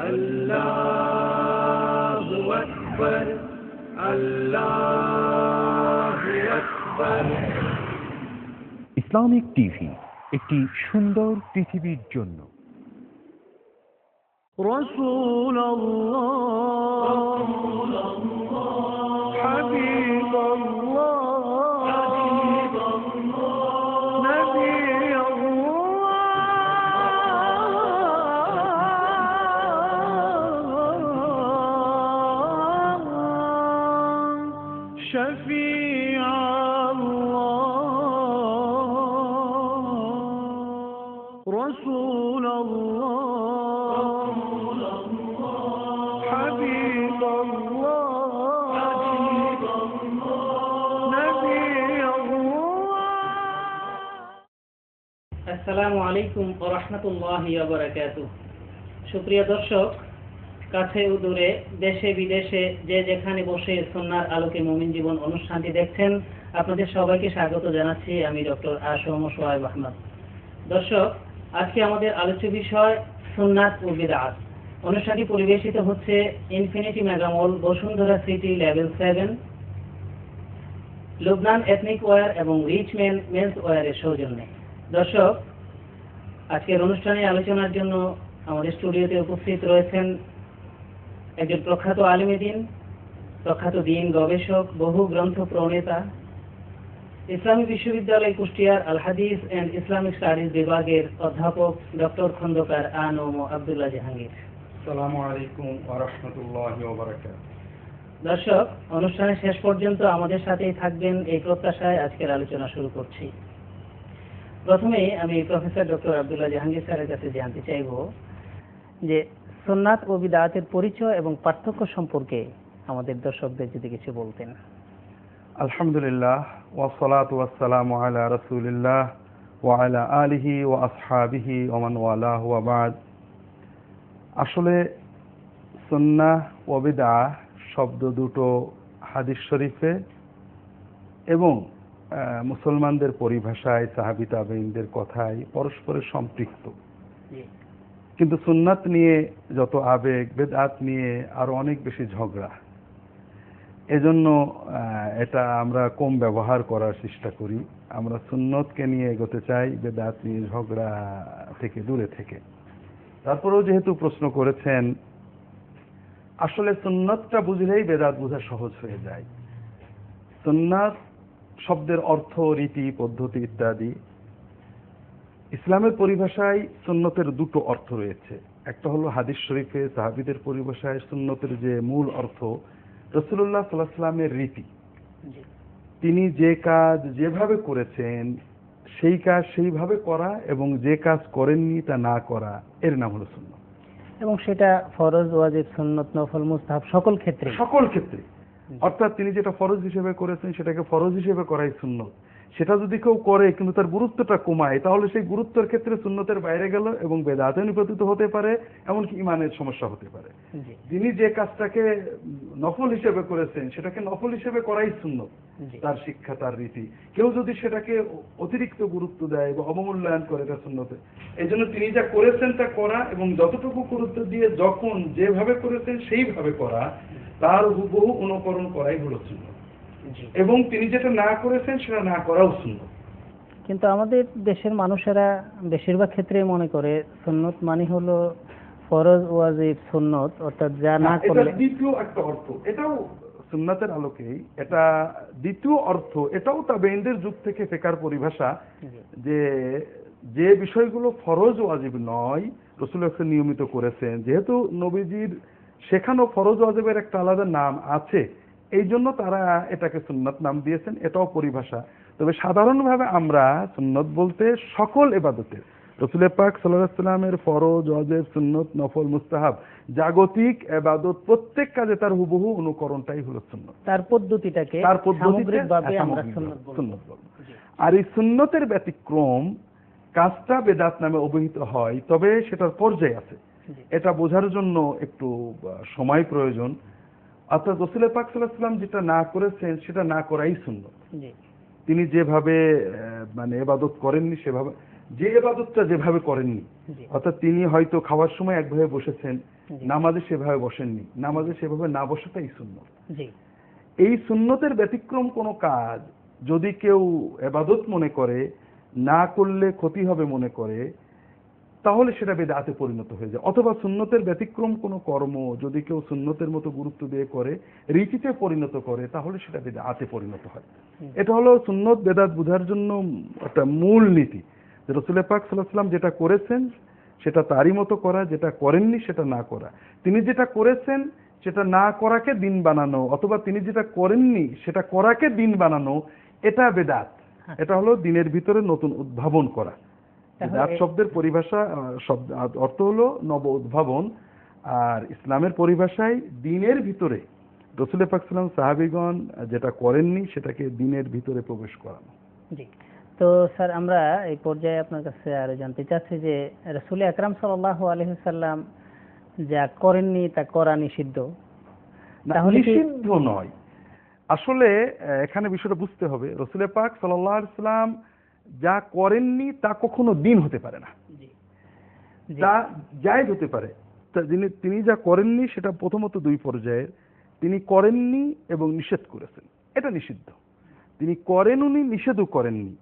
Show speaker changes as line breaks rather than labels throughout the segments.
আল্লাহু আকবার, আল্লাহু আকবার।
Islamic TV, একটি সুন্দর পৃথিবীর জন্য।
রাসূলুল্লাহ, হাবিবাল্লাহ, নবিয়াল্লাহ, শফিআল্লাহ, রাসূলুল্লাহ,
আসসালামু আলাইকুম ওয়া রাহমাতুল্লাহি ওয়া বারাকাতুহু। সুপ্রিয় দর্শক, কাছে ও দূরে, দেশে বিদেশে যে যেখানে বসে সুন্নাহর আলোকে মুমিন জীবন অনুষ্ঠানটি দেখছেন, আপনাদের সবাইকে স্বাগত জানাচ্ছি। আমি ডক্টর আসম সোহাইব আহমদ। দর্শক, আজকে আমাদের আলোচ্য বিষয় সুন্নাত ও বিদআত। অনুষ্ঠানটি পরিবেশিত হচ্ছে infinity mega mall, Bashundhara city, level 7, Lubnan ethnic wear এবং রিচম্যান মেন্স ওয়্যারের সৌজন্যে। দর্শক, আজকের অনুষ্ঠানে আলোচনার জন্য আমাদের স্টুডিওতে উপস্থিত রয়েছেন একজন প্রখ্যাত আলেম দ্বীন, প্রখ্যাত দ্বীন গবেষক, বহু গ্রন্থ প্রণেতা, ইসলামী বিশ্ববিদ্যালয় কুষ্টিয়ার আল হাদিস এন্ড ইসলামিক স্টাডিজ বিভাগের অধ্যাপক ডক্টর খন্দকার আনম আব্দুল্লাহ জাহাঙ্গীর।
আসসালামু আলাইকুম ওয়া রাহমাতুল্লাহি ওয়া বারাকাতুহু।
দর্শক, অনুষ্ঠানের শেষ পর্যন্ত আমাদের সাথেই থাকবেন এই প্রত্যাশায় আজকের আলোচনা শুরু করছি। প্রথমে আমি প্রফেসর ডক্টর আব্দুল্লাহ জাহাঙ্গীর স্যারের কাছে জানতে চাইব যে সুন্নাত ও বিদআতের পরিচয় এবং পার্থক্য সম্পর্কে আমাদের দর্শকদের যদি কিছু বলতেন।
আলহামদুলিল্লাহ, ওয়া সালাতু ওয়াস সালামু আলা রাসূলিল্লাহ ওয়া আলা আলিহি ওয়া আসহাবিহি ওয়া মান ওয়ালাহু ওয়া বা'দ। আসলে সুন্নাহ ও বিদআহ শব্দ দুটো হাদিস শরীফে এবং মুসলমানদের পরিভাষায়, সাহাবী তাবেঈনদের কথায় পরস্পরের সম্পৃক্ত। কিন্তু সুন্নাত নিয়ে যত আবেগ, বিদআত নিয়ে আরো অনেক বেশি ঝগড়া। এজন্য এটা আমরা কম ব্যবহার করার চেষ্টা করি। আমরা সুন্নতকে নিয়ে এগোতে চাই, বিদআত নিয়ে ঝগড়া থেকে দূরে থেকে। তারপরেও যেহেতু প্রশ্ন করেছেন, আসলে সুন্নতটা বুঝলেই বিদআত বোঝা সহজ হয়ে যায়। সুন্নাত শব্দের অর্থ, রীতি, পদ্ধতি ইত্যাদি। ইসলামের পরিভাষায় সুন্নতের দুটো অর্থ রয়েছে। একটা হলো হাদিস শরীফে সাহাবীদের পরিভাষায় সুন্নতের যে মূল অর্থ, রাসূলুল্লাহ সাল্লাল্লাহু আলাইহি ওয়াসাল্লামের রীতি। তিনি যে কাজ যেভাবে করেছেন সেই কাজ সেইভাবে করা, এবং যে কাজ করেননি তা না করা, এর নাম হলো সুন্নাত।
এবং সেটা ফরজ, ওয়াজিব, সুন্নত, নফল, মুস্তাহাব সকল ক্ষেত্রে।
অর্থাৎ তিনি যেটা ফরজ হিসেবে করেছেন সেটাকে ফরজ হিসেবে করাই সুন্নত। সেটা যদি কেউ করে কিন্তু তার গুরুত্বটা কমায়, তাহলে সেই গুরুত্বের ক্ষেত্রে সুন্নতের বাইরে গেল এবং বেদাতে নিপতিত হতে পারে, এমনকি ইমানের সমস্যা হতে পারে। তিনি যে কাজটাকে নফল হিসেবে করেছেন সেটাকে নফল হিসেবে করাই সুন্নত, তার শিক্ষা, তার রীতি। কেউ যদি সেটাকে অতিরিক্ত গুরুত্ব দেয় বা অবমূল্যায়ন করে, এটা সুন্নতে। এই জন্য তিনি যা করেছেন তা করা, এবং যতটুকু গুরুত্ব দিয়ে যখন যেভাবে করেছেন সেইভাবে করা, তার হুবহু অনুকরণ করাই হলো সুন্নত। এবং তিনি যেটা না করেছেন সেটা না করাও সুন্নত।
কিন্তু আমাদের দেশের মানুষেরা বেশিরভাগ ক্ষেত্রে মনে করে সুন্নত মানে হলো ফরজ, ওয়াজিব, সুন্নত, অর্থাৎ যা না করলে।
দ্বিতীয় একটা অর্থ, এটাও সুন্নাতের আলোকেই এটা দ্বিতীয় অর্থ। এটাও তাবেঈনদের যুগ থেকে ফিকহের পরিভাষা, যে যে বিষয়গুলো ফরজ ওয়াজিব নয়, রাসূলুল্লাহ নিয়মিত করেছেন। যেহেতু নবীজির শেখানো ফরজ ওয়াজিবের একটা আলাদা নাম আছে, এই জন্য তারা এটাকে সুন্নাত নাম দিয়েছেন। এটাও পরিভাষা। তবে সাধারণভাবে আমরা সুন্নত বলতে সকল ইবাদতের, রাসূল পাক সাল্লাল্লাহু আলাইহি ওয়াসাল্লামের ফরজ, ওয়াজিব, সুন্নত, নফল, মুস্তাহাব, জাগতিক ইবাদত প্রত্যেক কাজে তার হুবহু অনুকরণটাই হলো সুন্নত।
তার পদ্ধতিটাকে সামগ্রিকভাবে আমরা সুন্নত বলবো।
আর এই সুন্নতের ব্যতিক্রম কাজটা বেদাত নামে অভিহিত হয়, তবে সেটার পর্যায় আছে। এটা বোঝার জন্য একটু সময় প্রয়োজন। অর্থাৎ রাসূল পাক সাল্লাল্লাহু আলাইহি ওয়াসাল্লাম যেটা না করেছেন সেটা না করাই সুন্নত। তিনি যেভাবে ইবাদত করেননি সেভাবে, যে ইবাদতটা যেভাবে করেননি,
জি
অর্থাৎ তিনি হয়তো খাওয়ার সময় একভাবে বসেছেন,
জি
নামাজে সেভাবে বসেননি, নামাজে সেভাবে না বসাটাই সুন্নত।
জি
এই সুন্নতের ব্যতিক্রম কোনো কাজ যদি কেউ ইবাদত মনে করে, না করলে ক্ষতি হবে মনে করে, তাহলে সেটা বেদাতে পরিণত হয়ে যায়। অথবা সুন্নতের ব্যতিক্রম কোনো কর্ম যদি কেউ সুন্নতের মতো গুরুত্ব দিয়ে করে, রীতিতে পরিণত করে, তাহলে সেটা বেদাতে পরিণত হয়। এটা হলো সুন্নত বেদাত বোঝার জন্য একটা মূল নীতি, যে রাসূল পাক সাল্লাল্লাহু আলাইহি ওয়াসাল্লাম যেটা করেছেন সেটা তারই মতো করা, যেটা করেননি সেটা না করা। তিনি যেটা করেছেন সেটা না করাকে দিন বানানো, অথবা তিনি যেটা করেননি সেটা করাকে দিন বানানো, এটা বেদাত। এটা হলো দিনের ভিতরে নতুন উদ্ভাবন করা। বেদাত শব্দের পরিভাষা অর্থ হলো নব উদ্ভাবন, আর ইসলামের পরিভাষায় দিনের ভিতরে রাসূল পাক সাল্লাল্লাহু আলাইহি ওয়াসাল্লাম সাহাবীগণ যেটা করেননি সেটাকে দিনের ভিতরে প্রবেশ করানো।
জি। তো স্যার আমরা এই পর্যায়ে আপনার কাছে আরো জানতে চাচ্ছি যে রাসূল আকরাম সাল্লাল্লাহু আলাইহি ওয়াসাল্লাম যা করেননি তা করা নিষিদ্ধ, তাহলে কি
নিষিদ্ধ নয়। আসলে এখানে বিষয়টা বুঝতে হবে, রাসূল পাক সাল্লাল্লাহু আলাইহি ওয়াসাল্লাম যা করেননি তা কখনো দিন হতে পারে না,
জি
তা জায়েজ হতে পারে। তিনি যা করেননি সেটা প্রথমত দুই পর্যায়ের, তিনি করেননি এবং নিষেধ করেছেন, এটা নিষিদ্ধ। তিনি করেন উনি নিষেধও করেননি,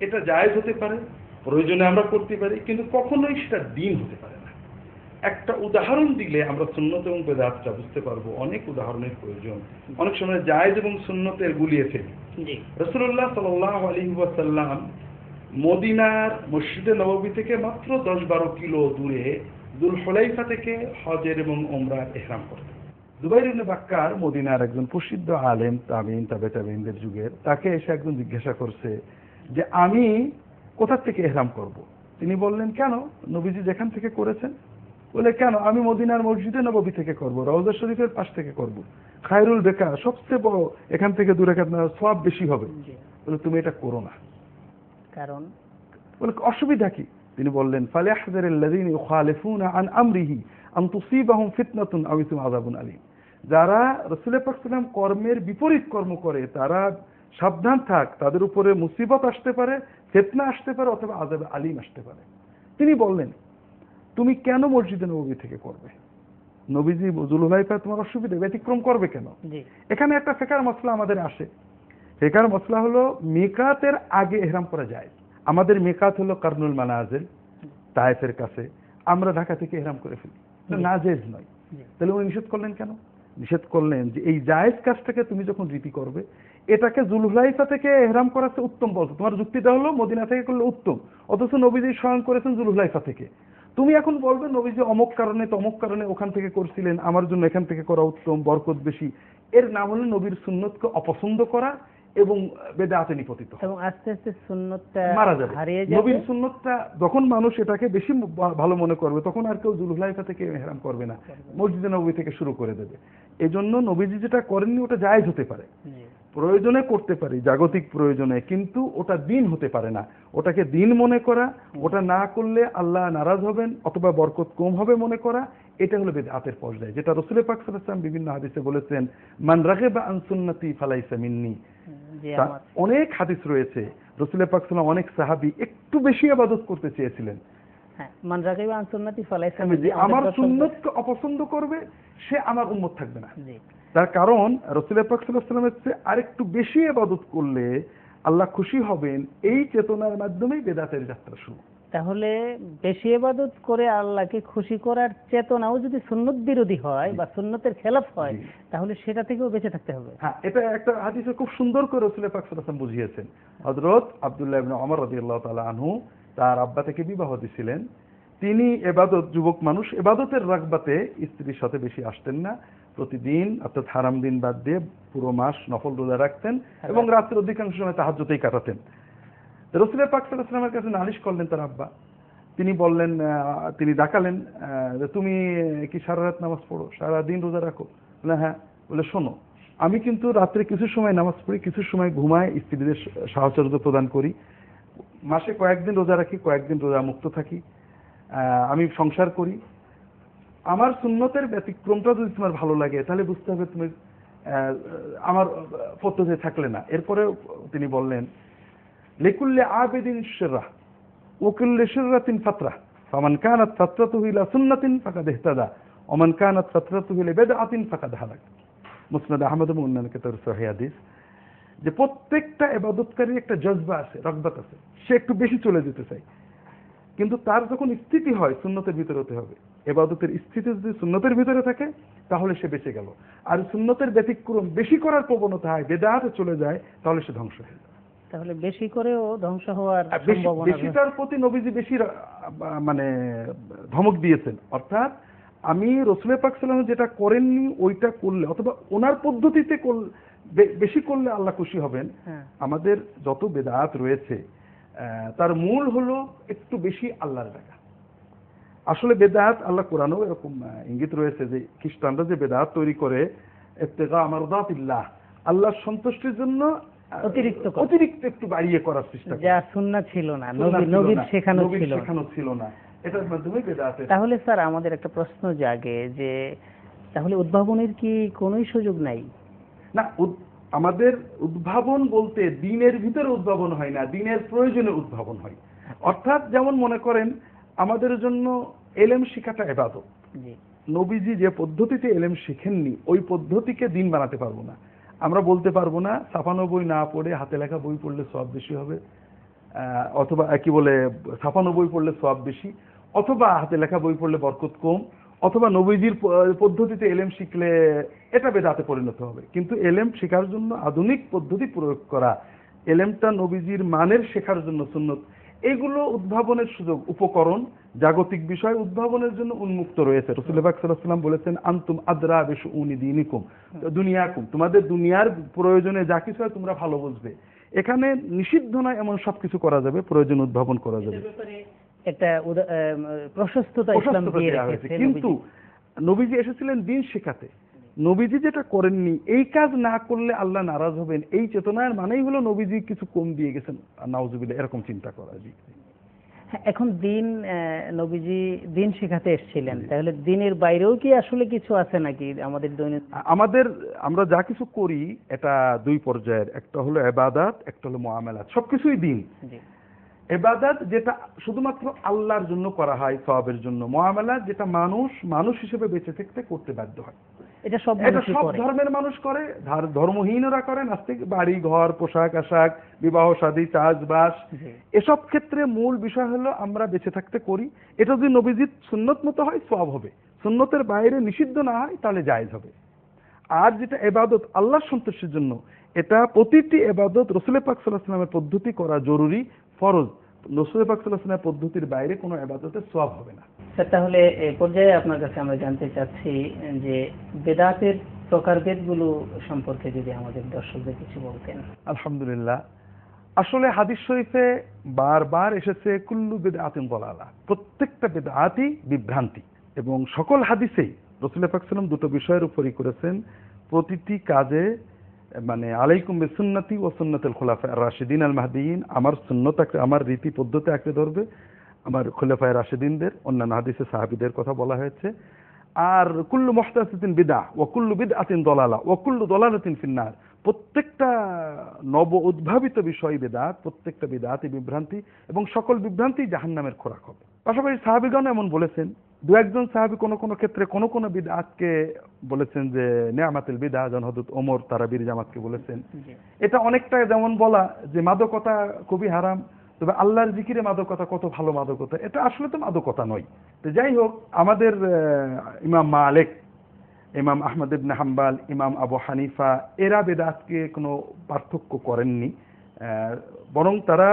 এটা জায়েজ হতে পারে, প্রয়োজনে আমরা করতে পারি, কিন্তু কখনোই সেটা দিন হতে পারে না। একটা উদাহরণ দিলে আমরা সুন্নত এবং বেদাতটা বুঝতে পারবো। অনেক উদাহরণের প্রয়োজন, অনেক সময় জায়েজ এবং সুন্নতের গুলিয়ে ফেলি।
জি
রাসূলুল্লাহ সাল্লাল্লাহু আলাইহি ওয়াসাল্লাম মদিনার মসজিদে নববী থেকে মাত্র 10-12 কিলো দূরে দুল হুলাইফা থেকে হজের এবং ওমরার ইহরাম করতেন। জুবাইর ইবনে বাক্কার মদিনার একজন প্রসিদ্ধ আলেম, তাবিঈন, তাবেঈনদের যুগের, তাকে এসে একজন জিজ্ঞাসা করছে যে আমি কোথা থেকে ইহরাম করব। তিনি বললেন কেন, নবীজি যেখান থেকে করেছেন। বলে কেন, আমি মদিনার মসজিদে নববী থেকে করব, রওজা শরীফের পাশ থেকে করব, খায়রুল বেকা সবচেয়ে বড়, এখান থেকে দূরে সওয়াব বেশি হবে। বলে তুমি এটা করো না।
কারণ
বলে অসুবিধা কি? তিনি বললেন ফালিয়াহযারিল্লাযীনা ইউখালিফুনা আন আমরিহি আন তুসিবাহুম ফিতনাতুন আও ইসিম আযাবুন আলীম। যারা রাসূল পাক সাল্লাল্লাহু আলাইহি ওয়াসাল্লাম কর্মের বিপরীত কর্ম করে তারা সাবধান থাক, তাদের উপরে মুসিবত আসতে পারে, ফিতনা আসতে পারে, অথবা আযাব আলীম আসতে পারে। তিনি বললেন তুমি কেন মসজিদে নববী থেকে করবে? নবীজি যুল হুলাইফা তোমার অসুবিধা, ব্যতিক্রম করবে কেন? এখানে একটা ফিকর মাসলা আমাদের আসে। ফিকর মাসলা হলো মিকাতের আগে ইহরাম করা যায়। আমাদের মিকাত হলো কারনুল মানাজিল, তায়েফের কাছে, আমরা ঢাকা থেকে ইহরাম করে ফেলি, না জায়েজ নয়। তাহলে উনি নিষেধ করলেন কেন? নিষেধ করলেন যে এই জায়েজ কাজটাকে তুমি যখন রীতি করবে, এটাকে যুল হুলাইফা থেকে ইহরাম করাতে উত্তম বলছো। তোমার যুক্তিটা হলো মদিনা থেকে করলে উত্তম, অথচ নবীজি স্বয়ং করেছেন যুল হুলাইফা থেকে। তুমি এখন বলবে নবীজি অমুক কারণে তমুক কারণে ওখান থেকে করছিলেন, আমার জন্য এখান থেকে করা উত্তম, বরকত বেশি। এর নাম হলো নবীর সুন্নতকে অপছন্দ করা এবং বেদাতে নিপতিত এবং আস্তে আস্তে সুন্নতটা মারা যাবে, হারিয়ে যাবে। নবীর সুন্নতটা যখন মানুষ এটাকে বেশি ভালো মনে করবে, তখন আর কেউ যুল হুলাইফা থেকে ইহরাম করবে না, মসজিদে নববী থেকে শুরু করে দেবে। এজন্য নবীজি যেটা করেননি ওটা জায়েজ হতে পারে, প্রয়োজনে করতে পারি, জাগতিক প্রয়োজনে, কিন্তু ওটা দিন হতে পারে না। ওটাকে দিন মনে করা, ওটা না করলে আল্লাহ নারাজ হবেন অথবা বরকত কম হবে মনে করা, এটা হলো বিদআতের পর্যায়ে, যেটা রাসূল পাক সাল্লাল্লাহু আলাইহি ওয়াসাল্লাম বিভিন্ন হাদিসে বলেছেন মান রাগিবা আন সুন্নতি ফালাইসা মিন্নি। অনেক হাদিস রয়েছে, রাসূল পাক সাল্লাল্লাহু আলাইহি ওয়াসাল্লাম অনেক সাহাবী একটু বেশি ইবাদত করতে চেয়েছিলেন। মান রাগিবা আন সুন্নতি ফালাইসা মিন্নি, আমার সুন্নতকে অপছন্দ করবে সে আমার উম্মত থাকবে না। তার কারণ রাসূল পাক সাল্লাল্লাহু আলাইহি ওয়াসাল্লামের চেয়ে আরেকটু বেশি ইবাদত করলে আল্লাহ খুশি হবেন, এই চেতনার মাধ্যমেই বেদাতের যাত্রা শুরু। তাহলে বেশি ইবাদত করে আল্লাহকে খুশি করার চেতনাও যদি সুন্নত বিরোধী হয় বা সুন্নতের খেলাফ হয়, তাহলে সেটা থেকেও বেঁচে থাকতে হবে। হ্যাঁ, এটা একটা হাদিসে খুব সুন্দর করে রাসূল পাক সাল্লাল্লাহু আলাইহি ওয়াসাল্লাম বুঝিয়েছেন। হযরত আব্দুল্লাহ ইবনে ওমর রাদিয়াল্লাহু তাআলা আনহু তার আব্বা থেকে বিবাহ দিয়েছিলেন। তিনি ইবাদত, যুবক মানুষ, ইবাদতের রাগবাতে স্ত্রীর সাথে বেশি আসতেন না। প্রতিদিন অর্থাৎ হারাম দিন বাদ দিয়ে পুরো মাস নফল রোজা রাখতেন এবং রাতের অধিকাংশ সময় তাহাজ্জুদেই কাটাতেন। রাসূল পাক সাল্লাল্লাহু আলাইহি ওয়াসাল্লামের কাছে নালিশ করলেন তার আব্বা। তিনি বললেন, তিনি ডাকালেন যে তুমি কি সারা রাত নামাজ পড়ো, সারা দিন রোজা রাখো? বলে হ্যাঁ। বলে শোনো, আমি কিন্তু রাত্রে কিছু সময় নামাজ পড়ি, কিছু সময় ঘুমাই, স্ত্রীদের সাহচর্য প্রদান করি, মাসে কয়েকদিন রোজা রাখি, কয়েকদিন রোজা মুক্ত থাকি, আমি সংসার করি। আমার সুন্নতের ব্যতিক্রমটা যদি তোমার ভালো লাগে তাহলে বুঝতে হবে তুমি আমার পদ্ধতি থাকলে না। এরপরে তিনি বললেন লিকুল্লি আবেদিন শিররাহ, ওকুল্লি শিররাতিন ফাতরা ফামান কানাত ফাতরাতুহু ইলা সুন্নাতিন ফাকাদ ইহতাদা ওয়া মান কানাত ফাতরাতুহু ইলা বিদআতিন ফাকাদ হালাক। মুসনাদ আহমদ এবং অন্যান্য কিতাবের সহিহ হাদিস। যে প্রত্যেকটা ইবাদতকারী একটা জজবা আছে, রগবত আছে, সে একটু বেশি চলে যেতে চায়, কিন্তু তার যখন স্থিতি হয় সুন্নতের ভিতরে হতে হবে। ইবাদতের স্থিতি যদি সুন্নতের ভিতরে থাকে তাহলে সে বেঁচে গেল, আর সুন্নতের ব্যতিক্রম বেশি করার প্রবণতা হয়, বেদাতে চলে যায়, তাহলে সে ধ্বংস হয়ে যায়।
তাহলে বেশি করেও ধ্বংস হওয়ার সম্ভাবনা
বেশিটার প্রতি নবীজি বেশি মানে ধমক দিয়েছেন, অর্থাৎ আমি রাসূল পাক সাল্লাল্লাহু আলাইহি ওয়াসাল্লাম যেটা করেননি ওইটা করলে অথবা ওনার পদ্ধতিতে বেশি করলে আল্লাহ খুশি হবেন। আমাদের যত বেদাত রয়েছে তার মূল হলো একটু বেশি আল্লাহর ডাকা। আসলে বেদাত আল্লাহ কোরআনেও এরকম ইঙ্গিত রয়েছে যে খ্রিস্টানরা যে বেদাত তৈরি করে ইবতিগা মারদাতিল্লাহ, আল্লাহর সন্তুষ্টির জন্য অতিরিক্ত একটু বাড়িয়ে করার চেষ্টা করে,
যা সুন্নাহ ছিল না, নবীর শেখানো
ছিল না, এটার মাধ্যমে বেদাত।
তাহলে স্যার আমাদের একটা প্রশ্ন জাগে যে তাহলে উদ্ভাবনের কি কোনোই সুযোগ নাই?
না, আমাদের উদ্ভাবন বলতে দ্বীনের ভিতরে উদ্ভাবন হয় না, দ্বীনের প্রয়োজনে উদ্ভাবন হয়। অর্থাৎ যেমন মনে করেন আমাদের জন্য এলেম শিখাটা ইবাদত। নবীজি যে পদ্ধতিতে এলেম শিখেননি ওই পদ্ধতিকে দ্বীন বানাতে পারবো না। আমরা বলতে পারবো না ছাপানো বই না পড়ে হাতে লেখা বই পড়লে সওয়াব বেশি হবে, অথবা কি বলে ছাপানো বই পড়লে সওয়াব বেশি, অথবা হাতে লেখা বই পড়লে বরকত কম, অথবা নবীজির পদ্ধতিতে এলেম শিখলে এটা বেদাতে পরিণত হবে। কিন্তু এলেম শেখার জন্য আধুনিক পদ্ধতি প্রয়োগ করা, এলেমটা নবীজির মানের শেখার জন্য সুন্নত, এগুলো উদ্ভাবনের সুযোগ, উপকরণ, জাগতিক বিষয় উদ্ভাবনের জন্য উন্মুক্ত রয়েছে। রাসূল পাক সাল্লাল্লাহু আলাইহি ওয়াসাল্লাম বলেছেন আনতুম আদরা বিশুউনি দীনিকুম, দুনিয়াকুম, তোমাদের দুনিয়ার প্রয়োজনে যা কিছু হয় তোমরা ভালো বুঝবে। এখানে নিষিদ্ধ নয় এমন সবকিছু করা যাবে, প্রয়োজন উদ্ভাবন করা যাবে।
একটা প্রশস্ততা ইসলাম দিয়ে রেখেছে।
কিন্তু নবীজি এসেছিলেন দ্বীন শেখাতে, নবীজি যেটা করেননি এই কাজ না করলে আল্লাহ নারাজ হবেন, এই চেতনার মানেই হলো নবীজি কিছু কম দিয়ে গেছেন, নাউজুবিল্লাহ, এরকম চিন্তা করা যায়।
এখন নবীজি দ্বীন শেখাতে এসেছিলেন, তাহলে দ্বীনের বাইরেও কি আসলে কিছু আছে নাকি আমাদের দৈনন্দিন?
আমরা যা কিছু করি এটা দুই পর্যায়ের, একটা হলো ইবাদত, একটা হলো মুআমালাত, সবকিছুই দ্বীন। ইবাদত যেটা শুধুমাত্র আল্লাহর জন্য করা হয় সওয়াবের জন্য, মুআমালাত যেটা মানুষ হিসেবে বেঁচে থাকতে করতে বাধ্য হয়, এটা সব ধর্মের মানুষ করে, ধর্মহীনরা করে, নাস্তিক, বাড়ি ঘর, পোশাক আশাক, বিবাহ শাদী, চাষবাস, এসব ক্ষেত্রে মূল বিষয় হলো আমরা বেঁচে থাকতে করি। এটা যদি নবীজির সুন্নত মতো হয় সওয়াব হবে, সুন্নতের বাইরে নিষিদ্ধ না হয় তাহলে জায়েজ হবে। আর যেটা ইবাদত আল্লাহর সন্তুষ্টির জন্য, এটা প্রতিটি ইবাদত রাসূল পাক সাল্লাল্লাহু আলাইহি ওয়াসাল্লামের পদ্ধতি করা জরুরি, ফরজ। রাসূল পাক সাল্লাল্লাহু আলাইহি ওয়াসাল্লামের পদ্ধতির বাইরে কোনো ইবাদতের সওয়াব হবে না।
স্যার, তাহলে এই পর্যায়ে আপনার কাছে আমরা জানতে চাচ্ছি যে বেদাতের প্রকারভেদগুলো সম্পর্কে যদি আমাদের দর্শকদের কিছু বলতেন।
আলহামদুলিল্লাহ, আসলে হাদিস শরীফে বারবার এসেছে কুল্লু বিদআতিন দালালা, প্রত্যেকটা বিদআতই বিভ্রান্তি, এবং সকল হাদিসেই রাসূল পাক সাল্লাল্লাহু আলাইহি ওয়াসাল্লাম দুটো বিষয়ের উপরই করেছেন, প্রতিটি কাজে মানে আলাইকুম বিসুন্নতি ওয়া সুন্নাতুল খুলাফায়ে আর-রাশিদিন আল মাহদিয়িন, আমার সুন্নত আমার রীতি পদ্ধতি আঁকড়ে ধরবে, আমার খুলাফায়ে রাশিদিনদের, অন্যান্য হাদিসে সাহাবীদের কথা বলা হয়েছে। আর কুল্লু মুহদাসাতিন বিদআহ ওয়া কুল্লু বিদআতিন দালালা ওয়া কুল্লু দালালাতিন ফিন্নার, প্রত্যেকটা নব উদ্ভাবিত বিষয় বিদআত, প্রত্যেকটা বিদআতই বিভ্রান্তি, এবং সকল বিভ্রান্তি জাহান্নামের খোরাক হবে। পাশাপাশি সাহাবীগণ এমন বলেছেন, দু একজন সাহাবী কোন ক্ষেত্রে কোন বিদআতকে বলেছেন যে নিয়ামাতুল বিদআহ, যেমন হযরত ওমর তারাবির জামাতকে বলেছেন। এটা অনেকটা যেমন বলা যে মাদকতা খুবই হারাম, তবে আল্লাহর জিকিরে মাদকতা কত ভালো মাদকতা, এটা আসলে তো মাদকতা নয়। তো যাই হোক, আমাদের ইমাম মালিক, ইমাম আহমদ ইবনে হাম্বল, ইমাম আবু হানিফা, এরা বেদাতকে কোনো পার্থক্য করেননি, বরং তারা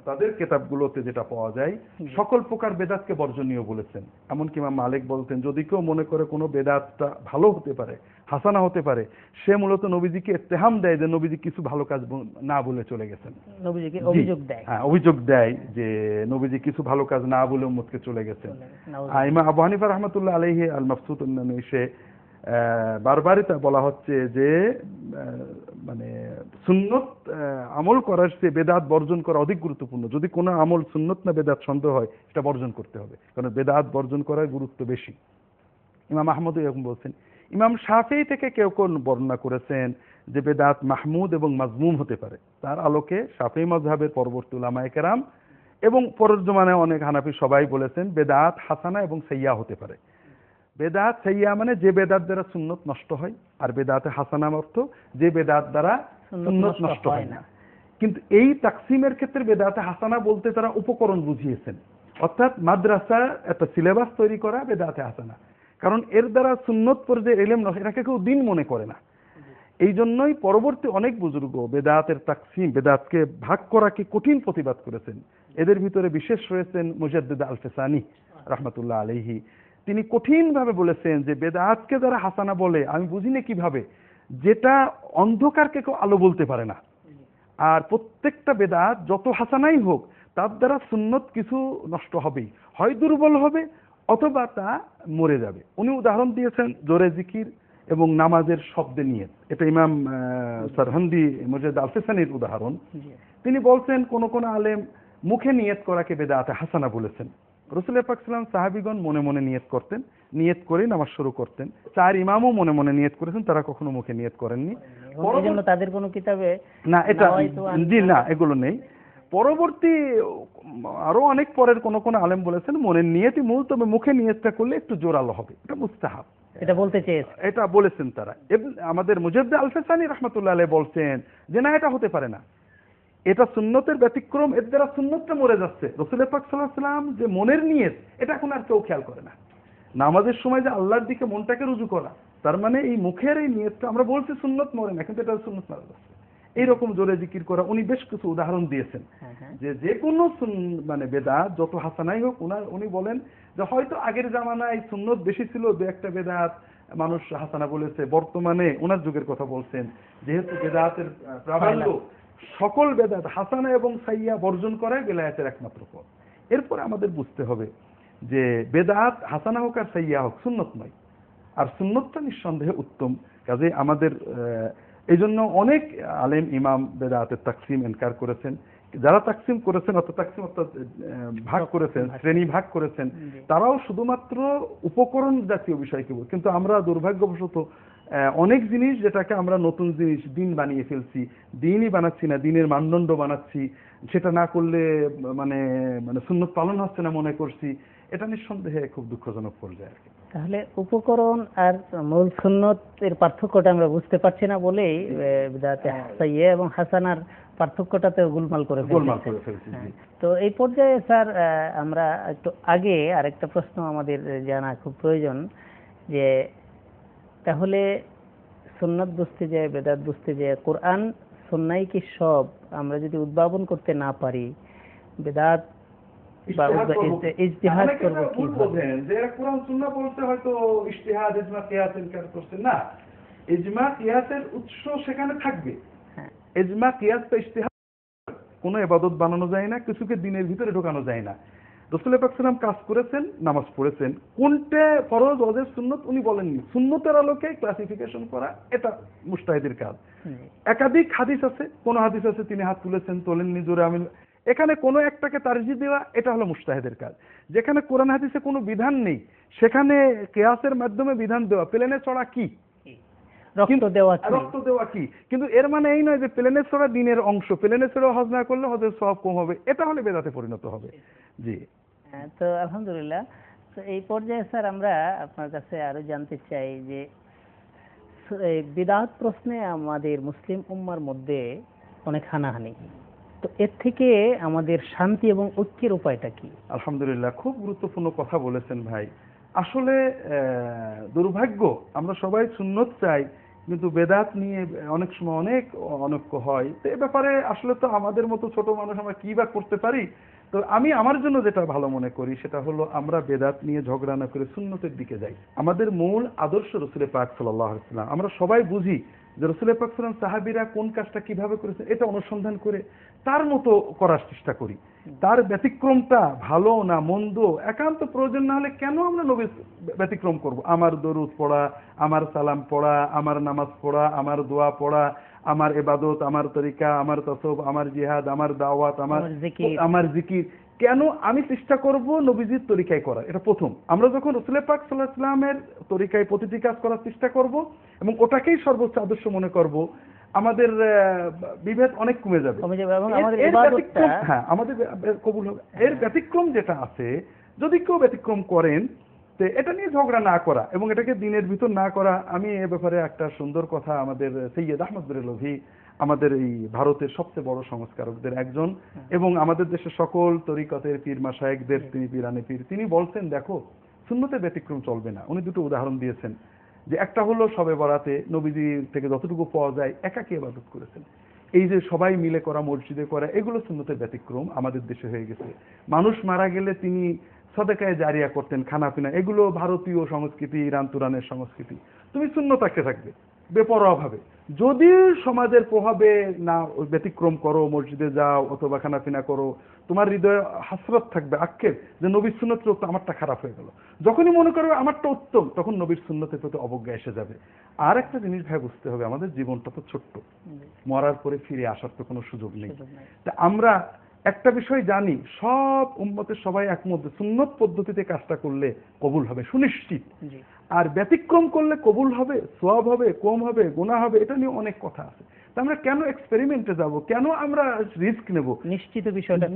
তাদের কিতাবগুলোতে যেটা পাওয়া যায় সকল প্রকার বেদাতকে বর্জনীয় বলেছেন। এমনকি ইমাম মালিক বলতেন যদি কেউ মনে করে কোনো বেদাতটা ভালো হতে পারে, হাসানা হতে পারে, সে মূলত নবীজিকে ইত্তেহাম দেয় যে নবীজি কিছু ভালো কাজ না বলে চলে গেছেন, নবীজিকে অভিযোগ দেয় যে নবীজি কিছু ভালো কাজ না বলে উম্মতকে চলে গেছেন। ইমাম আবু হানিফা রাহমাতুল্লাহ আলাইহি আল মাবসুত এসে বারবারই তা বলা হচ্ছে যে মানে সুন্নত আমল করার চেয়ে বেদাত বর্জন করা অধিক গুরুত্বপূর্ণ। যদি কোনো আমল সুন্নত না বেদাত সন্দেহ হয়, সেটা বর্জন করতে হবে, কারণ বেদাত বর্জন করার গুরুত্ব বেশি। ইমাম আহমদ এরকম বলছেন। ইমাম শাফিঈ থেকে কেউ বর্ণনা করেছেন যে বেদাত মাহমুদ এবং মাজমুম হতে পারে। তার আলোকে শাফিঈ মাযহাবের পরবর্তী উলামায়ে কেরাম এবং পরের জমানায় অনেক হানাফি সবাই বলেছেন বেদাত হাসানা এবং সাইয়্যা হতে পারে। বেদাত সাইয়্যা মানে যে বেদাত দ্বারা সুন্নত নষ্ট হয়, আর বেদাতে হাসানা অর্থ যে বেদাত দ্বারা সুন্নত নষ্ট হয় না। কিন্তু এই তাকসিমের ক্ষেত্রে বেদাতে হাসানা বলতে তারা উপকরণ বুঝিয়েছেন, অর্থাৎ মাদ্রাসা একটা সিলেবাস তৈরি করা বেদাতে হাসানা, কারণ এর দ্বারা সুন্নত পর্যায়ে এলেম নষ্ট, এটাকে কেউ দিন মনে করে না। এই জন্যই পরবর্তী অনেক বুজুর্গ বেদাতের তাকসিম, বেদাতকে ভাগ করাকে কঠিন প্রতিবাদ করেছেন। এদের ভিতরে বিশেষ রয়েছেন মুজাদ্দিদ আল-ফিসানি রাহমাতুল্লাহ আলাইহি। তিনি কঠিনভাবে বলেছেন যে বেদাতকে যারা হাসানা বলে আমি বুঝি না কিভাবে, যেটা অন্ধকারকে কেউ আলো বলতে পারে না। আর প্রত্যেকটা বেদাত যত হাসানাই হোক তার দ্বারা সুন্নত কিছু নষ্ট হবেই, হয় দুর্বল হবে অথবা তা মরে যাবে। উনি উদাহরণ দিয়েছেন জোরে জিকির এবং নামাজের শব্দে নিয়ত, এটা ইমাম সরহন্দি মুজাদ্দিদ আল-ফিসানির উদাহরণ। তিনি বলছেন কোন কোন আলেম মুখে নিয়ত করাকে বেদাতে হাসানা বলেছেন। রাসূল পাক সাল্লাল্লাহু আলাইহি ওয়াসাল্লাম সাহাবীগণ মনে মনে নিয়ত করতেন, নিয়ত করেই নামাজ শুরু করতেন। চার ইমামও মনে মনে নিয়ত করেছেন, তারা কখনো মুখে নিয়ত করেননি।
এজন্য তাদের কোনো কিতাবে
না এটা জি না এগুলো নেই। পরবর্তী আরো অনেক পরের কোন কোন আলেম বলেছেন মনের নিয়তই মূল, তবে মুখে নিয়তটা করলে একটু জোরালো হবে, এটা মুস্তাহাব,
এটা বলতে চেয়েছে,
এটা বলেছেন তারা। আমাদের মুজাদ্দিদ আল-ফিসানি রাহমাতুল্লাহ আলাইহি বলছেন যে না এটা হতে পারে না, এটা সুন্নতের ব্যতিক্রম, এর দ্বারা সুন্নতটা মরে যাচ্ছে। রাসূল পাক সাল্লাল্লাহু আলাইহি ওয়াসাল্লাম যে মনের নিয়ত এটা এখন আর কেউ খেয়াল করে না। নামাজের সময় যে আল্লাহর দিকে মনটাকে রুজু করা, তার মানে এই মুখের এই নিয়তটা আমরা বলছি সুন্নত মরে না, কিন্তু এটা সুন্নত মারা যাচ্ছে। এইরকম জোরে জিকির করা উনি বেশ কিছু উদাহরণ দিয়েছেন যে কোনো মানে বেদাত যত হাসানাই হোক, উনি বলেন যে হয়তো আগের জামানায় সুন্নত বেশি ছিল, দু একটা বেদাত মানুষ হাসানা বলেছে, বর্তমানে ওনার যুগের কথা বলছেন, যেহেতু বেদাতের প্রাবল্য সকল বেদাত হাসানা এবং সাইয়্যা বর্জন করাই বেলায়েতের একমাত্র পথ। এরপরে আমাদের বুঝতে হবে যে বেদাত হাসানা হোক আর সাইয়্যা হোক সুন্নত নয়, আর সুন্নতটা নিঃসন্দেহে উত্তম। কাজে আমাদের এই জন্য অনেক আলেম ইমাম বেদাতের তাকসিম ইনকার করেছেন। যারা তাকসিম করেছেন অর্থাৎ ভাগ করেছেন, শ্রেণী ভাগ করেছেন, তারাও শুধুমাত্র উপকরণ জাতীয় বিষয়কে বল, কিন্তু আমরা দুর্ভাগ্যবশত অনেক জিনিস যেটাকে আমরা নতুন জিনিস দিন বানিয়ে ফেলছি, দিনই বানাচ্ছি না, দিনের মানদণ্ড বানাচ্ছি, সেটা না করলে মানে মানে সুন্নত পালন হচ্ছে না মনে করছি, এটা নিঃসন্দেহে খুব দুঃখজনক পর্যায়ে আর কি।
তাহলে উপকরণ আর মূল সুন্নত এর পার্থক্যটা আমরা বুঝতে পারছি না বলেই বিদআতে সাইয়্যা এবং হাসানার পার্থক্যটাতে গোলমাল করে ফেলছি। তো এই পর্যায়ে স্যার আমরা একটু আগে আরেকটা প্রশ্ন আমাদের জানা খুব প্রয়োজন, যে তাহলে সুন্নাত বুঝতে যায়, বেদাত বুঝতে যায়, কোরআন সুন্নাহ কি সব আমরা যদি উদ্ভাবন করতে না পারি, বেদাত বা ইজতিহাদ করব কি
বলেন যে কোরআন সুন্নাহ বলতে হয়তো ইজতিহাদ ইজমা কিয়াস ইনকার করছে না, ইজমা কিয়াসের উৎস সেখানে থাকবে। ইজমা কিয়াস বা ইজতিহাদ কোনো ইবাদত বানানো যায় না, কিছুকে দিনের ভিতরে ঢোকানো যায় না। রাসূল পাক সাল্লাল্লাহু আলাইহি ওয়াসাল্লাম কাজ করেছেন, নামাজ পড়েছেন, কোনটা ফরজ ওয়াজিব সুন্নত উনি বলেননি। সুন্নতের আলোকে ক্লাসিফিকেশন করা এটা মুজতাহিদের কাজ। একাধিক হাদিস আছে, কোন হাদিস আছে তিনি হাত তুলেছেন, তোলেননি, জোরে আমিন, এখানে কোনো একটাকে তারজিহ দেওয়া এটা হলো মুজতাহিদের কাজ। যেখানে কোরআন হাদিসে কোনো বিধান নেই সেখানে কিয়াসের মাধ্যমে বিধান দেওয়া, প্লেনে চড়া কি, রক্ত দেওয়া কি, কিন্তু এর মানে এই নয় যে প্লেনে চড়া দিনের অংশ, প্লেনে চড়া হজ না করলে হজের সওয়াব কম হবে, এটা হলে বেদাতে পরিণত হবে। জি
তো আলহামদুলিল্লাহ। তো এই পর্যায়ে স্যার আমরা আপনার কাছে আরো জানতে চাই যে বিদআত প্রশ্নে আমাদের মুসলিম উম্মার মধ্যে অনেক হানাহানি, তো এর থেকে আমাদের শান্তি এবং ঐক্যের উপায়টা কি?
আলহামদুলিল্লাহ, খুব গুরুত্বপূর্ণ কথা বলেছেন ভাই। আসলে দুর্ভাগ্য, আমরা সবাই সুন্নত চাই কিন্তু বেদাত নিয়ে অনেক সময় অনেক অনৈক্য হয়। তো এ ব্যাপারে আসলে তো আমাদের মতো ছোট মানুষ আমরা কি বা করতে পারি? তো আমি আমার জন্য যেটা ভালো মনে করি সেটা হলো আমরা বেদাত নিয়ে ঝগড়া না করে সুন্নতের দিকে যাই। আমাদের মূল আদর্শ রাসূল পাক সাল্লাল্লাহু আলাইহি ওয়াসাল্লাম, আমরা সবাই বুঝি যে রাসূল পাক সাল্লাল্লাহু আলাইহি ওয়াসাল্লাম সাহাবীরা কোন কাজটা কিভাবে করেছেন এটা অনুসন্ধান করে তার মতো করার চেষ্টা করি। তার ব্যতিক্রমটা ভালো না মন্দ একান্ত প্রয়োজন না হলে কেন আমরা নবীর ব্যতিক্রম করব? আমার দরুদ পড়া, আমার সালাম পড়া, আমার নামাজ পড়া, আমার দোয়া পড়া, আমার ইবাদত, আমার তরিকা, আমার তাসাউফ, আমার জিহাদ, আমার দাওয়াত, আমার জিকির, কেন আমি চেষ্টা করব নবীজির তরিকায় করার? এটা প্রথম। আমরা যখন রাসূল পাক সাল্লাল্লাহু আলাইহি ওয়াসাল্লামের তরিকায় প্রতিটি কাজ করার চেষ্টা করব এবং ওটাকেই সর্বোচ্চ আদর্শ মনে করব, আমাদের বিভেদ অনেক কমে যাবে
এবং আমাদের
এর
ইবাদতটা
ব্যতিক্রম, হ্যাঁ আমাদের কবুল হবে। এর ব্যতিক্রম যেটা আছে, যদি কেউ ব্যতিক্রম করেন তো এটা নিয়ে ঝগড়া না করা এবং এটাকে দিনের ভিতর না করা। আমি এ ব্যাপারে একটা সুন্দর কথা, আমাদের সৈয়দ আহমদ বেরেলভী, আমাদের এই ভারতের সবচেয়ে বড় সংস্কারকদের একজন এবং আমাদের দেশের সকল তরিকতের পীর মাশায়েখদের তিনি পীরানে পীর, তিনি বলছেন দেখো সুন্নতে ব্যতিক্রম চলবে না। উনি দুটো উদাহরণ দিয়েছেন, যে একটা হলো শবে বরাতে নবীজি থেকে যতটুকু পাওয়া যায় একাকী ইবাদত করেছেন। এই যে সবাই মিলে করা, মসজিদে করা, এগুলো সুন্নতের ব্যতিক্রম আমাদের দেশে হয়ে গেছে। মানুষ মারা গেলে তিনি সদকায়ে জারিয়া করতেন, খানাপিনা, এগুলো ভারতীয় সংস্কৃতি, ইরান তুরানের সংস্কৃতি। তুমি সুন্নত রাখতে থাকবে বেপরোয়া ভাবে। যদি সমাজের প্রভাবে না ব্যতিক্রম করো, মসজিদে যাও অথবা খানাপিনা করো, তোমার হৃদয়ে হাসরত থাকবে, আক্ষেপ যে নবীর সুন্নত তো আমারটা খারাপ হয়ে গেল। যখনই মনে করবে আমারটা উত্তম, তখন নবীর সুন্নতের প্রতি অবজ্ঞা এসে যাবে। আর একটা জিনিস ভাই বুঝতে হবে, আমাদের জীবনটা তো ছোট্ট, মরার পরে ফিরে আসার তো কোনো সুযোগ নেই। তা আমরা একটা বিষয় জানি, সব উম্মতের সবাই একমত, সুন্নত পদ্ধতিতে কাজটা করলে কবুল হবে সুনিশ্চিত, আর ব্যতিক্রম করলে কবুল হবে, সওয়াব হবে, কম হবে, গুনাহ হবে, এটা নিয়ে অনেক কথা আছে। তা আমরা কেন এক্সপেরিমেন্টে যাব, কেন আমরা রিস্ক নেব?
নিশ্চিত বিষয়টা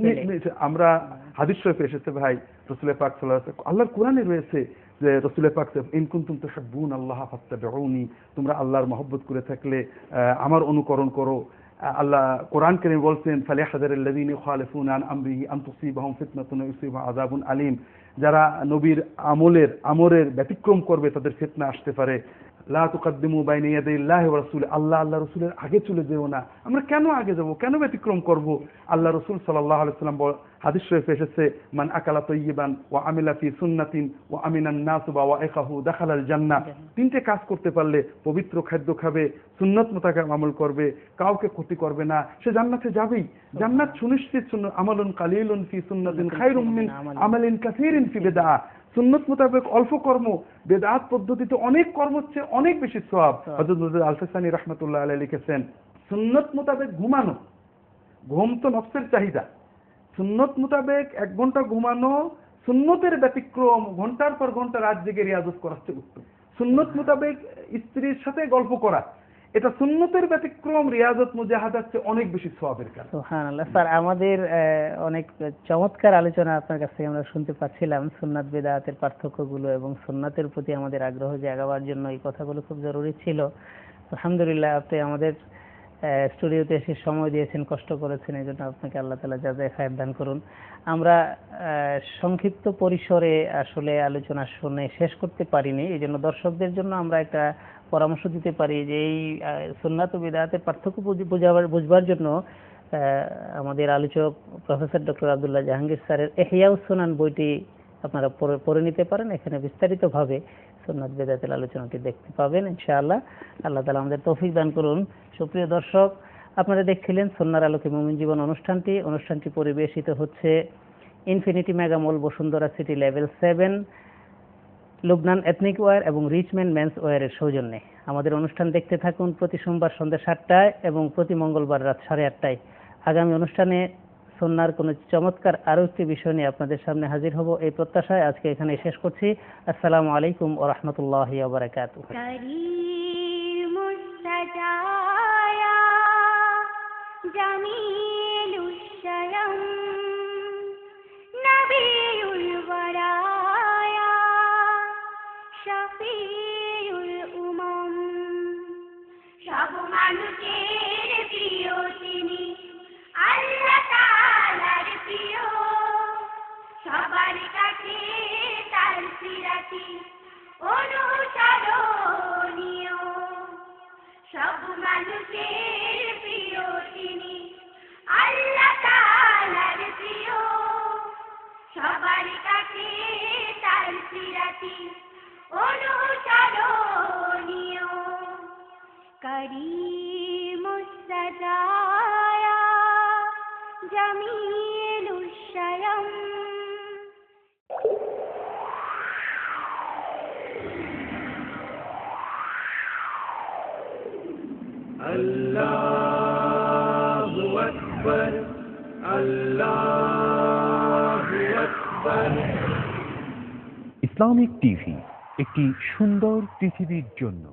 আমরা হাদিস শরীফে এসেছে ভাই, রাসূল পাক সাল্লাল্লাহু আলাইহি ওয়াসাল্লাম, আল্লাহর কোরআনে রয়েছে যে রাসূল পাক ইন কুনতুম তুহিব্বুন আল্লাহ ফাত্তাবিউনি, তোমরা আল্লাহর মহব্বত করে থাকলে আমার অনুকরণ করো। আল্লাহ কোরআন কারীম বলছেন ফালিয়াহযারিল্লাযীনা ইউখালিফুনা আন আমরিহি আন তুসিবাহুম ফিতনাতুন আও ইউসিবাহুম আযাবুন আলীম, যারা নবীর আমরের ব্যতিক্রম করবে তাদের ফিতনা আসতে পারে। লা তুকদ্দিমু বাইনা ইয়াদাইল্লাহি ওয়া রাসূলি, আল্লাহ রাসূলের আগে চলে যেও না। আমরা কেন আগে যাব, কেন ব্যতিক্রম করব? আল্লাহ রাসূল সাল্লাল্লাহু আলাইহি ওয়াসাল্লাম হাদিস শরীফে এসেছে মান আকালা তাইয়িবান ওয়া আমিলা ফি সুন্নাতিন ওয়া আমিনান নাসু ওয়াইকাহু দাখালাল জান্নাহ। তিনটে কাজ করতে পারলে, পবিত্র খাদ্য খাবে, সুন্নত মোতাবেক আমল করবে, কাউকে ক্ষতি করবে না, সে জান্নাতে যাবেই। জান্নাত সুনিশ্চিত। আমালুন কালিলুন ফি সুন্নাতিন খায়রুম মিন আমালিন কাসীরিন ফি বিদআহ। সুন্নত মোতাবেক অল্প কর্ম, বেদাত পদ্ধতিতে অনেক কর্ম হচ্ছে অনেক বেশি সওয়াব। হযরত মুহাম্মদ আল-ফাসানি রাহমাতুল্লাহ আলাইহি লিখেছেন, সুন্নত মোতাবেক ঘুমানো, ঘুম তো নফসের চাহিদা, সুন্নত মোতাবেক 1 ঘন্টা ঘুমানো সুন্নতের ব্যতিক্রম ঘন্টার পর ঘন্টা রাত জেগে রিয়াজত করার চেয়ে উত্তম। সুন্নত মোতাবেক স্ত্রীর সাথে গল্প করা, এটা সুন্নতের ব্যতিক্রম রিয়াজত মুজাহাদার চেয়ে অনেক বেশি সওয়াবের কাজ।
সুবহানাল্লাহ। স্যার আমাদের অনেক চমৎকার আলোচনা আপনার কাছ থেকে আমরা শুনতে পাচ্ছিলাম, সুন্নাত বিদআতের পার্থক্যগুলো এবং সুন্নাতের প্রতি আমাদের আগ্রহ জাগাবার জন্য এই কথাগুলো খুব জরুরি ছিল। আলহামদুলিল্লাহ, আপনি আমাদের স্টুডিওতে এসে সময় দিয়েছেন, কষ্ট করেছেন, এই জন্য আপনাকে আল্লাহ তাআলা জাযায়ে খায়ের দান করুন। আমরা সংক্ষিপ্ত পরিসরে আসলে আলোচনা শুনে শেষ করতে পারিনি, এই জন্য দর্শকদের জন্য আমরা একটা পরামর্শ দিতে পারি যে এই সুন্নাত ও বিদআতের পার্থক্য বুঝবার জন্য আমাদের আলোচক প্রফেসর ডক্টর আব্দুল্লাহ জাহাঙ্গীর স্যারের ইহইয়াউস সুনান বইটি আপনারা পড়ে নিতে পারেন। এখানে বিস্তারিতভাবে সুন্নাত বিদআতের আলোচনাটি দেখতে পাবেন ইনশাআল্লাহ। আল্লাহ তাআলা আমাদের তৌফিক দান করুন। সুপ্রিয় দর্শক, আপনারা দেখছিলেন সুন্নাহর আলোকে মুমিন জীবন অনুষ্ঠানটি পরিবেশিত হচ্ছে infinity mega mall Bashundhara city level 7, Lubnan ethnic wear এবং রিচম্যান মেন্স ওয়্যারের সৌজন্যে। আমাদের অনুষ্ঠান দেখতে থাকুন প্রতি সোমবার সন্ধ্যা 7টায় এবং প্রতি মঙ্গলবার রাত 8:30টায়। আগামী অনুষ্ঠানে সুন্নাহর কোনো চমৎকার আরও একটি বিষয় নিয়ে আপনাদের সামনে হাজির হব এই প্রত্যাশায় আজকে এখানে শেষ করছি। আসসালামু আলাইকুম ওয়া রাহমাতুল্লাহি ওয়া বারাকাতুহু।
সব মানুষের প্রিয় তিনি, আল্লাহ তাআলার প্রিয়, সবার কাছে তার সিরাতি অনুসরণীয়। সব মানুষের প্রিয় তিনি, আল্লাহ তাআলার প্রিয়, সবার কাছে তার সিরাতি অনুসরণীয়। করিমুস সাজায়া জামিলুশ শায়াম।
আল্লাহু আকবার, আল্লাহু আকবার। ইসলামিক টিভি, একটি সুন্দর পৃথিবীর জন্য।